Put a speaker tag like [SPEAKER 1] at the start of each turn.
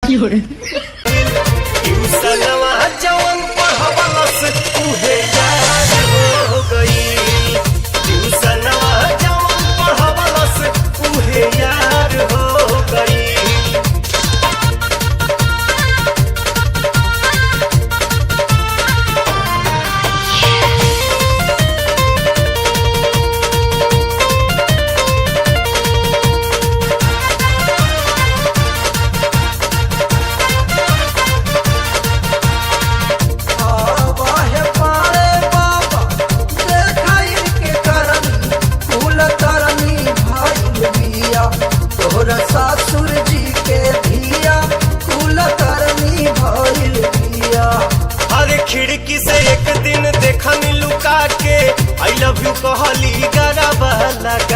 [SPEAKER 1] 有人。
[SPEAKER 2] जवन पढ़वलस उहे यार हो गई। ट्यूशनवा जवन पढ़वलस उहे यार हो गई।
[SPEAKER 3] ससुर जी के धिया कुल करनी भइल बिया।
[SPEAKER 2] अरे खिड़की से एक दिन देखनी लुका के आई लव यू कहली गरबा लगा